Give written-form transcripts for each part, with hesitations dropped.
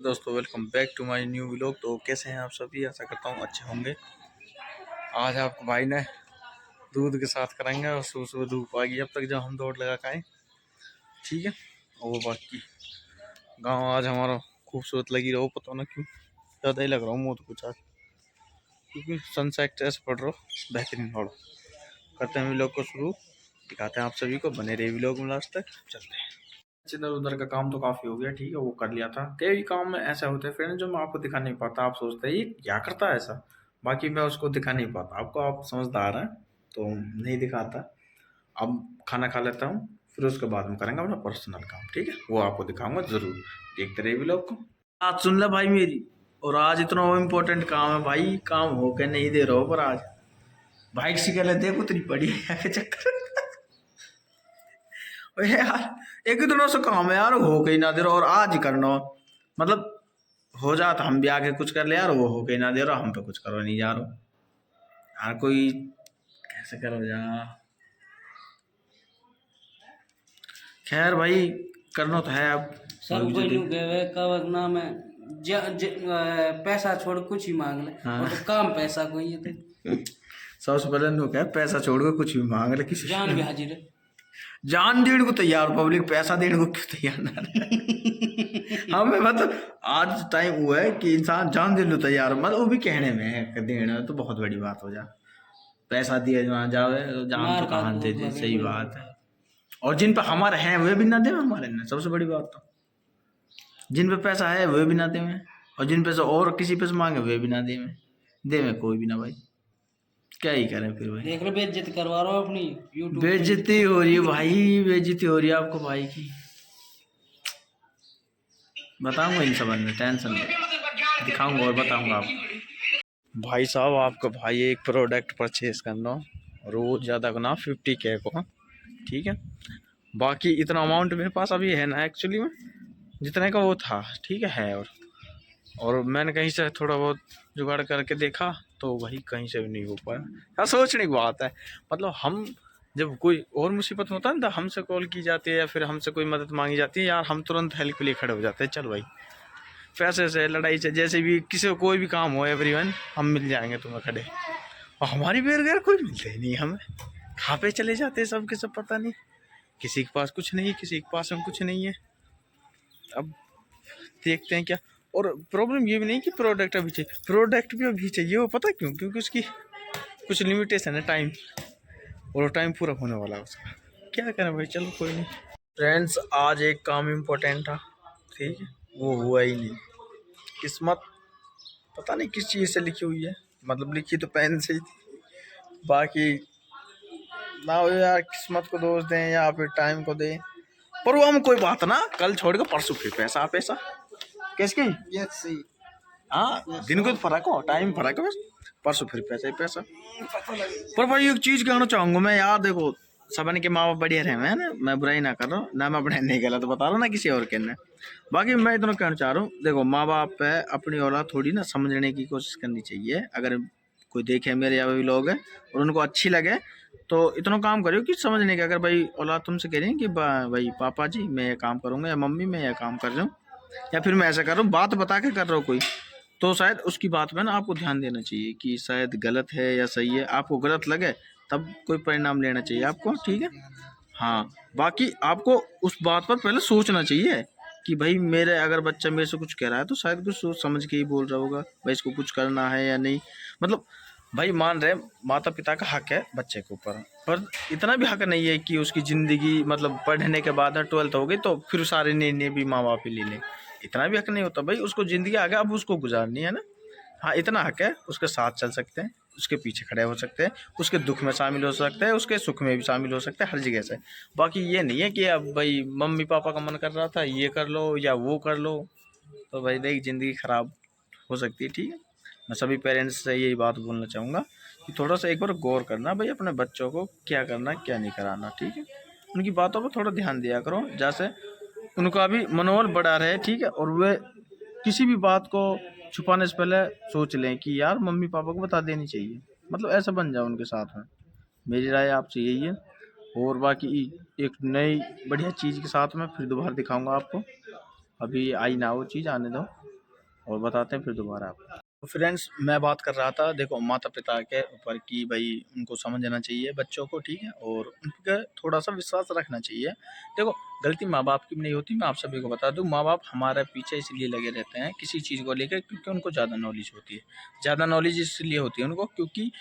दोस्तों welcome back to my new vlog. तो कैसे हैं आप सभी? आशा करता हूँ अच्छे होंगे। आज आपको भाई ने दूध के साथ कराएंगे और सुबह सुबह धूप आ गई अब तक जब हम दौड़ लगा के आए, ठीक है। और बाकी गांव आज हमारा खूबसूरत लगी रहो, पता ना क्यों ज़्यादा ही लग रहा हूँ मुँह तो कुछ आज, क्योंकि सनसेट ऐसे पड़ रहा बेहतरीन। और करते हैं व्लॉग को शुरू, दिखाते हैं आप सभी को, बने रहे व्लॉग में लास्ट तक। चलते हैं। इधर उधर का काम तो काफी हो गया, ठीक है, वो कर लिया था। कई काम में ऐसा होता है फ्रेंड जो मैं आपको दिखा नहीं पाता, आप सोचते हैं ये क्या करता है ऐसा, बाकी मैं उसको दिखा नहीं पाता आपको। आप समझदार हैं तो नहीं दिखाता। अब खाना खा लेता हूँ, फिर उसके बाद में करेंगे अपना पर्सनल काम, ठीक है, वो आपको दिखाऊंगा जरूर। देखते रहिए व्लॉग को। आज सुन ले भाई मेरी, और आज इतना इम्पोर्टेंट काम है भाई, काम हो के नहीं दे रहा हो, पर आज बाइक सी के देख उतनी पड़ी है के चक्कर यार एक दिनों से काम है यार, हो के ही ना दे रहा, और आज ही करना मतलब हो जाता हम भी आगे कुछ कर ले यार, वो हो के ही ना दे रहा, हम पे कुछ करो नहीं जा रहा यार, कोई कैसे करो यार। खैर भाई करना तो है अब। सब कोई नु गए कवक नाम है पैसा छोड़ कुछ ही मांग ले। हाँ। और तो काम पैसा कोई है तो सबसे पहले नु क्या, पैसा छोड़ के कुछ भी मांग ले किसी जान भी हाजिर है। जान देने को तैयार, पब्लिक पैसा देने को क्यों तैयार ना रहे? हमें मतलब आज टाइम हुआ है कि इंसान जान देने को तैयार, मतलब वो भी कहने में है कि देना तो बहुत बड़ी बात हो जा, पैसा दिया जहाँ जावे तो जान तो कहाँ दे दे। सही बात है। और जिन पे हमारे हैं वे भी ना दे हमारे ने, सबसे बड़ी बात तो जिन पे पैसा है वे भी ना दे में, और जिन पे से और किसी पे से मांगे वे भी ना दे में कोई भी ना भाई, क्या ही करें फिर भाई। देख लो बेइज्जती करवा रहा हूँ अपनी यूट्यूब बेइज्जती हो रही है भाई, बेइज्जती हो रही है आपको भाई की, बताऊंगा इन सब में, टेंशन नहीं, दिखाऊंगा और बताऊंगा आपको। भाई साहब आपका भाई एक प्रोडक्ट परचेज करना, और वो ज़्यादा करना 50K को, ठीक है। बाकी इतना अमाउंट मेरे पास अभी है ना एक्चुअली में, जितने का वो था, ठीक है। और मैंने कहीं से थोड़ा बहुत जुगाड़ करके देखा तो वही कहीं से भी नहीं हो पाया यार। सोचने की बात है, मतलब हम जब कोई और मुसीबत होता है ना तो हमसे कॉल की जाती है या फिर हमसे कोई मदद मांगी जाती है यार, हम तुरंत हेल्प के लिए खड़े हो जाते हैं। चल भाई पैसे से लड़ाई से जैसे भी किसी को कोई भी काम हो, एवरीवन हम मिल जाएंगे तुम्हें खड़े। और हमारी बेरोजगार कोई मिलते ही नहीं हमें, कहाँ पे चले जाते हैं सब के सब, पता नहीं किसी के पास कुछ नहीं है, किसी के पास में कुछ नहीं है। अब देखते हैं क्या। और प्रॉब्लम ये भी नहीं कि प्रोडक्ट अभी चाहिए, प्रोडक्ट भी अभी चाहिए, वो पता क्यों? क्योंकि उसकी कुछ लिमिटेशन है टाइम, और टाइम पूरा होने वाला है उसका। क्या करें भाई, चलो कोई नहीं। फ्रेंड्स आज एक काम इम्पोर्टेंट था, ठीक है, वो हुआ ही नहीं। किस्मत पता नहीं किस चीज़ से लिखी हुई है, मतलब लिखी तो पेन से ही थी, बाकी ना हो यार, किस्मत को दोष दें या फिर टाइम को दें, पर वो हम कोई बात ना, कल छोड़ के परसों फिर पैसा पैसा कैसे की। हाँ दिन को तो फर्क हो, टाइम फर्क है बस, परसों फिर पैसा ही पैसा। पर भाई एक चीज कहना चाहूंगा मैं यार, देखो सबन के माँ बाप बढ़िया रहे हैं ना, मैं बुराई ना कर रहा हूँ ना, मैं अपने नहीं गलत बता रहा हूँ ना किसी और के ने। बाकी मैं इतना कहना चाह रहा हूँ, देखो माँ बाप है, अपनी औलाद थोड़ी ना समझने की कोशिश करनी चाहिए। अगर कोई देखे मेरे यहाँ भी लोग हैं और उनको अच्छी लगे तो इतना काम करो कि समझने के, अगर भाई औलाद तुमसे कह रही है कि भाई पापा जी मैं ये काम करूँगा, या मम्मी मैं ये काम कर रहा हूँ, या फिर मैं ऐसा कर रहा हूँ, बात बता के कर रहा हूँ कोई, तो शायद उसकी बात में ना आपको ध्यान देना चाहिए कि शायद गलत है या सही है। आपको गलत लगे तब कोई परिणाम लेना चाहिए आपको, ठीक है। हाँ बाकी आपको उस बात पर पहले सोचना चाहिए कि भाई मेरे अगर बच्चा मेरे से कुछ कह रहा है तो शायद कुछ सोच समझ के ही बोल रहा होगा, भाई इसको कुछ करना है या नहीं। मतलब भाई मान रहे माता पिता का हक है बच्चे के ऊपर, पर इतना भी हक नहीं है कि उसकी ज़िंदगी मतलब पढ़ने के बाद 12th हो गई तो फिर सारे निर्णय भी माँ बाप ही ले लें, इतना भी हक नहीं होता भाई। उसको ज़िंदगी आगे अब उसको गुजारनी है ना। हाँ इतना हक है, उसके साथ चल सकते हैं, उसके पीछे खड़े हो सकते हैं, उसके दुख में शामिल हो सकते हैं, उसके सुख में भी शामिल हो सकते हैं, हर जगह से। बाकी ये नहीं है कि अब भाई मम्मी पापा का मन कर रहा था ये कर लो या वो कर लो, तो भाई देख ज़िंदगी ख़राब हो सकती है, ठीक है। मैं सभी पेरेंट्स से यही बात बोलना चाहूँगा कि थोड़ा सा एक बार गौर करना भाई अपने बच्चों को क्या करना क्या नहीं कराना, ठीक है। उनकी बातों पर थोड़ा ध्यान दिया करो, जैसे उनका भी मनोबल बढ़ा रहे, ठीक है। और वे किसी भी बात को छुपाने से पहले सोच लें कि यार मम्मी पापा को बता देनी चाहिए, मतलब ऐसा बन जाओ उनके साथ में। मेरी राय आपसे यही है। और बाकी एक नई बढ़िया चीज़ के साथ में फिर दोबारा दिखाऊंगा आपको, अभी आई ना वो चीज़, आने दो। और बताते हैं फिर दोबारा आपको। तो फ्रेंड्स, मैं बात कर रहा था, देखो माता पिता के ऊपर कि भाई उनको समझना चाहिए बच्चों को, ठीक है, और उन पर थोड़ा सा विश्वास रखना चाहिए। देखो गलती माँ बाप की भी नहीं होती, मैं आप सभी को बता दूं, माँ बाप हमारे पीछे इसलिए लगे रहते हैं किसी चीज़ को लेकर क्योंकि उनको ज़्यादा नॉलेज होती है। ज़्यादा नॉलेज इसलिए होती है उनको क्योंकि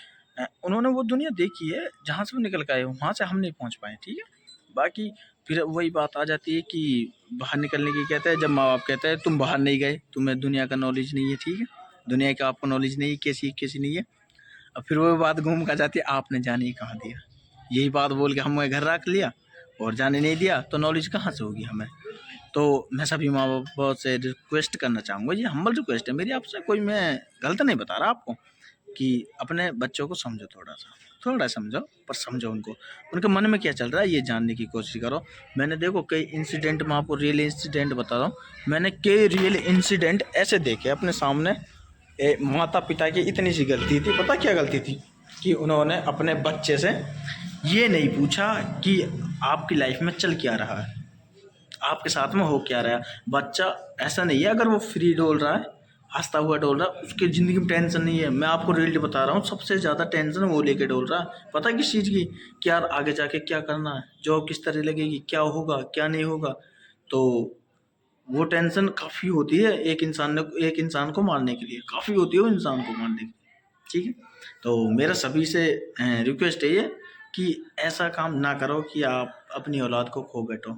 उन्होंने वो दुनिया देखी है जहाँ से वो निकल के आए हो, वहाँ से हम नहीं पहुँच पाए, ठीक है। बाकी फिर वही बात आ जाती है कि बाहर निकलने की कहते हैं, जब माँ बाप कहते हैं तुम बाहर नहीं गए, तुम्हें दुनिया का नॉलेज नहीं है, ठीक है, दुनिया का आपको नॉलेज नहीं है, कैसी नहीं है। अब फिर वो बात घूम कर जाती है, आपने जाने ही कहाँ दिया, यही बात बोल के हमें घर रख लिया और जाने नहीं दिया, तो नॉलेज कहाँ से होगी हमें। तो मैं सभी माँ बाप से रिक्वेस्ट करना चाहूँगा, ये हम्बल रिक्वेस्ट है मेरी आपसे, कोई मैं गलत नहीं बता रहा आपको, कि अपने बच्चों को समझो, थोड़ा समझो, पर समझो उनको, उनके मन में क्या चल रहा है ये जानने की कोशिश करो। मैंने देखो कई इंसिडेंट, मैं आपको रियल इंसिडेंट बता रहा हूँ, मैंने कई रियल इंसिडेंट ऐसे देखे अपने सामने। माता पिता की इतनी सी गलती थी, पता क्या गलती थी, कि उन्होंने अपने बच्चे से ये नहीं पूछा कि आपकी लाइफ में चल क्या रहा है, आपके साथ में हो क्या रहा है। बच्चा ऐसा नहीं है, अगर वो फ्री डोल रहा है, हंसता हुआ डोल रहा है, उसकी ज़िंदगी में टेंशन नहीं है। मैं आपको रियलिटी बता रहा हूँ, सबसे ज़्यादा टेंशन वो लेके डोल रहा है, पता है किस चीज़ की, कि यार आगे जाके क्या करना है, जॉब किस तरह लगेगी, क्या होगा क्या नहीं होगा। तो वो टेंशन काफ़ी होती है एक इंसान को मारने के लिए, काफ़ी होती है वो इंसान को मारने के लिए, ठीक है। तो मेरा सभी से रिक्वेस्ट है ये कि ऐसा काम ना करो कि आप अपनी औलाद को खो बैठो,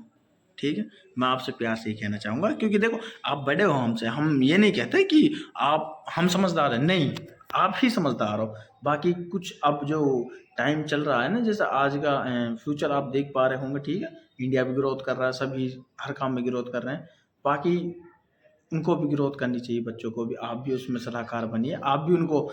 ठीक है। मैं आपसे प्यार से ही कहना चाहूँगा, क्योंकि देखो आप बड़े हो हमसे, हम ये नहीं कहते कि हम समझदार हैं, नहीं, आप ही समझदार हो। बाकी कुछ अब जो टाइम चल रहा है ना, जैसे आज का फ्यूचर आप देख पा रहे होंगे, ठीक है, इंडिया भी ग्रोथ कर रहा है, सभी हर काम में ग्रोथ कर रहे हैं। बाकी उनको भी ग्रोथ करनी चाहिए, बच्चों को भी, आप भी उसमें सलाहकार बनिए, आप भी उनको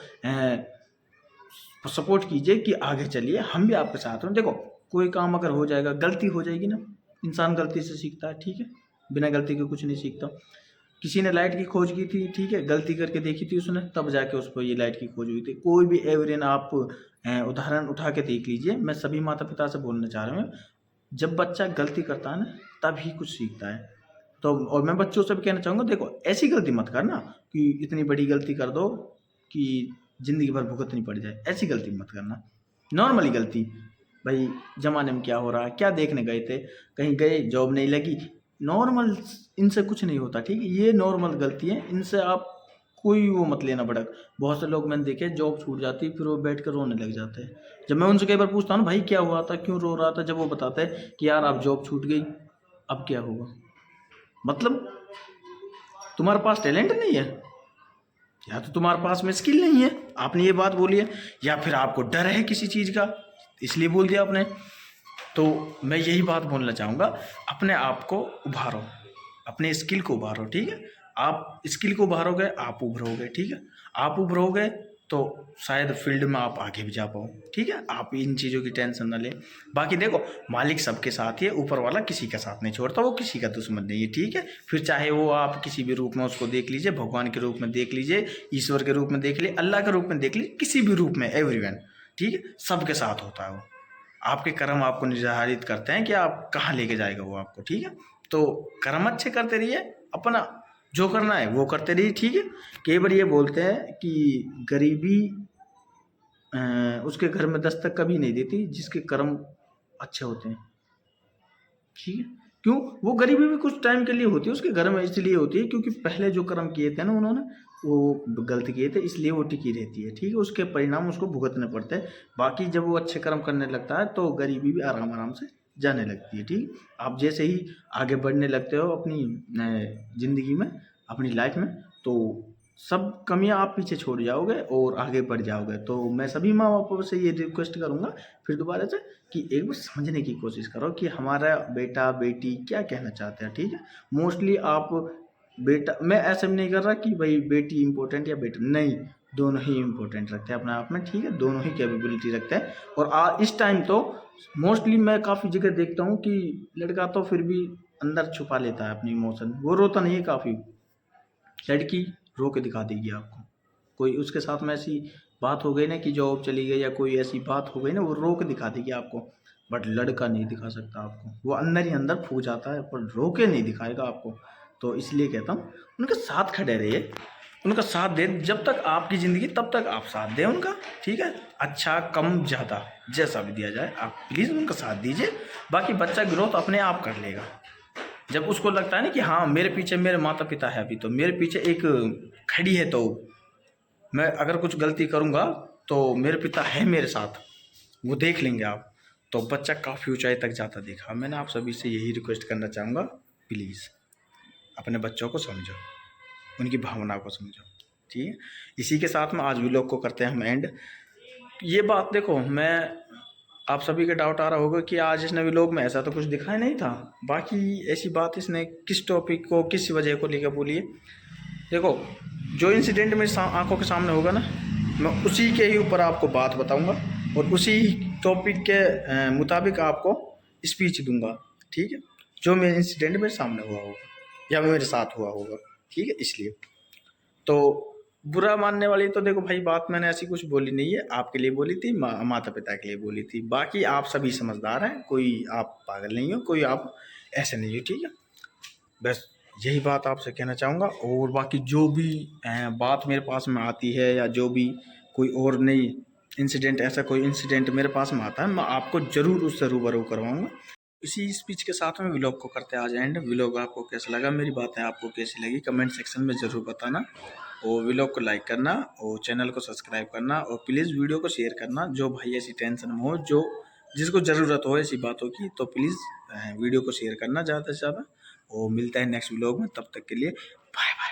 सपोर्ट कीजिए कि आगे चलिए, हम भी आपके साथ हैं। देखो कोई काम अगर हो जाएगा, गलती हो जाएगी ना, इंसान गलती से सीखता है, ठीक है, बिना गलती के कुछ नहीं सीखता। किसी ने लाइट की खोज की थी, ठीक है, गलती करके देखी थी उसने, तब जाके उसको ये लाइट की खोज हुई थी। कोई भी एवरेन आप उदाहरण उठा के देख लीजिए। मैं सभी माता पिता से बोलना चाह रहा हूँ, जब बच्चा गलती करता है ना, तभी कुछ सीखता है। तो और मैं बच्चों से भी कहना चाहूँगा, देखो ऐसी गलती मत करना कि इतनी बड़ी गलती कर दो कि ज़िंदगी भर भुगतनी पड़ जाए, ऐसी गलती मत करना। नॉर्मली गलती, भाई ज़माने में क्या हो रहा है, क्या देखने गए थे, कहीं गए, जॉब नहीं लगी, नॉर्मल, इनसे कुछ नहीं होता, ठीक है, ये नॉर्मल गलती है, इनसे आप कोई वो मत लेना भड़क। बहुत से लोग मैंने देखे जॉब छूट जाती है, फिर वो बैठ कर रोने लग जाते हैं। जब मैं उनसे कई बार पूछता हूँ भाई क्या हुआ था, क्यों रो रहा था, जब वो बताते हैं कि यार अब जॉब छूट गई, अब क्या होगा। मतलब तुम्हारे पास टैलेंट नहीं है, या तो तुम्हारे पास में स्किल नहीं है, आपने ये बात बोली है, या फिर आपको डर है किसी चीज़ का, इसलिए बोल दिया आपने। तो मैं यही बात बोलना चाहूँगा, अपने आप को उभारो, अपने स्किल को उभारो, ठीक है। आप स्किल को उभारोगे, आप उभरोगे, ठीक है, आप उभरोगे तो शायद फील्ड में आप आगे भी जा पाओ, ठीक है। आप इन चीज़ों की टेंशन ना लें। बाकी देखो मालिक सबके साथ ही है, ऊपर वाला किसी का साथ नहीं छोड़ता, वो किसी का दुश्मन नहीं है, ठीक है। फिर चाहे वो आप किसी भी रूप में उसको देख लीजिए, भगवान के रूप में देख लीजिए, ईश्वर के रूप में देख लीजिए, अल्लाह के रूप में देख लीजिए, किसी भी रूप में, एवरीवन, ठीक है, सबके साथ होता है वो। आपके कर्म आपको निर्धारित करते हैं कि आप कहाँ लेके जाएगा वो आपको, ठीक है। तो कर्म अच्छे करते रहिए, अपना जो करना है वो करते रहिए, ठीक है। कई बार ये बोलते हैं कि गरीबी उसके घर में दस्तक कभी नहीं देती जिसके कर्म अच्छे होते हैं, ठीक है। क्यों, वो गरीबी भी कुछ टाइम के लिए होती है उसके घर में, इसलिए होती है क्योंकि पहले जो कर्म किए थे ना उन्होंने, वो गलत किए थे, इसलिए वो टिकी रहती है, ठीक है, उसके परिणाम उसको भुगतने पड़ते हैं। बाकी जब वो अच्छे कर्म करने लगता है तो गरीबी भी आराम आराम से जाने लगती है, ठीक। आप जैसे ही आगे बढ़ने लगते हो अपनी ज़िंदगी में, अपनी लाइफ में, तो सब कमियां आप पीछे छोड़ जाओगे और आगे बढ़ जाओगे। तो मैं सभी माँ बापों से ये रिक्वेस्ट करूँगा फिर दोबारा से, कि एक बार समझने की कोशिश करो कि हमारा बेटा बेटी क्या कहना चाहते हैं, ठीक है। मोस्टली आप बेटा, मैं ऐसे भी नहीं कर रहा कि भाई बेटी इंपॉर्टेंट या बेटा, नहीं, दोनों ही इंपॉर्टेंट रखते हैं अपने आप में, ठीक है, दोनों ही कैपेबिलिटी रखते हैं। और इस टाइम तो मोस्टली मैं काफ़ी जगह देखता हूँ कि लड़का तो फिर भी अंदर छुपा लेता है अपनी इमोशन, वो रोता नहीं है काफ़ी, लड़की रो के दिखा देगी आपको। कोई उसके साथ में ऐसी बात हो गई ना कि जॉब चली गई या कोई ऐसी बात हो गई ना, वो रो के दिखा देगी आपको। बट लड़का नहीं दिखा सकता आपको, वो अंदर ही अंदर फूट जाता है पर रो के नहीं दिखाएगा आपको। तो इसलिए कहता हूँ उनके साथ खड़े रहिए, उनका साथ दे, जब तक आपकी ज़िंदगी तब तक आप साथ दें उनका, ठीक है। अच्छा कम ज़्यादा जैसा भी दिया जाए आप प्लीज़ उनका साथ दीजिए। बाकी बच्चा ग्रोथ अपने आप कर लेगा। जब उसको लगता है ना कि हाँ मेरे पीछे मेरे माता पिता है, अभी तो मेरे पीछे एक खड़ी है, तो मैं अगर कुछ गलती करूँगा तो मेरे पिता है मेरे साथ, वो देख लेंगे आप, तो बच्चा काफ़ी ऊंचाई तक जाता देखा। मैंने आप सभी से यही रिक्वेस्ट करना चाहूँगा, प्लीज़ अपने बच्चों को समझो, उनकी भावना को समझो, ठीक है। इसी के साथ में आज व्लॉग को करते हैं हम एंड। ये बात देखो, मैं आप सभी के डाउट आ रहा होगा कि आज इसने व्लॉग में ऐसा तो कुछ दिखाया नहीं था, बाकी ऐसी बात इसने किस टॉपिक को किस वजह को लेकर बोली है। देखो जो इंसिडेंट मेरी आंखों के सामने होगा ना, मैं उसी के ही ऊपर आपको बात बताऊंगा और उसी टॉपिक के मुताबिक आपको स्पीच दूंगा, ठीक है। जो मेरे इंसिडेंट मेरे सामने हुआ होगा या मेरे साथ हुआ होगा, ठीक है। इसलिए तो बुरा मानने वाली तो देखो भाई बात मैंने ऐसी कुछ बोली नहीं है, आपके लिए बोली थी, माता पिता के लिए बोली थी। बाकी आप सभी समझदार हैं, कोई आप पागल नहीं हो, कोई आप ऐसे नहीं हो, ठीक है। बस यही बात आपसे कहना चाहूँगा। और बाकी जो भी बात मेरे पास में आती है या जो भी कोई और नई इंसिडेंट, ऐसा कोई इंसिडेंट मेरे पास में आता है, मैं आपको ज़रूर उससे रूबरू करवाऊँगा। इसी स्पीच के साथ में व्लॉग को करते हैं आज एंड। व्लॉग आपको कैसा लगा, मेरी बातें आपको कैसी लगी, कमेंट सेक्शन में ज़रूर बताना। और व्लॉग को लाइक करना और चैनल को सब्सक्राइब करना और प्लीज़ वीडियो को शेयर करना। जो भाई ऐसी टेंशन में हो, जो जिसको ज़रूरत हो ऐसी बातों की, तो प्लीज़ वीडियो को शेयर करना ज़्यादा से ज़्यादा। और मिलता है नेक्स्ट व्लॉग में, तब तक के लिए बाय बाय।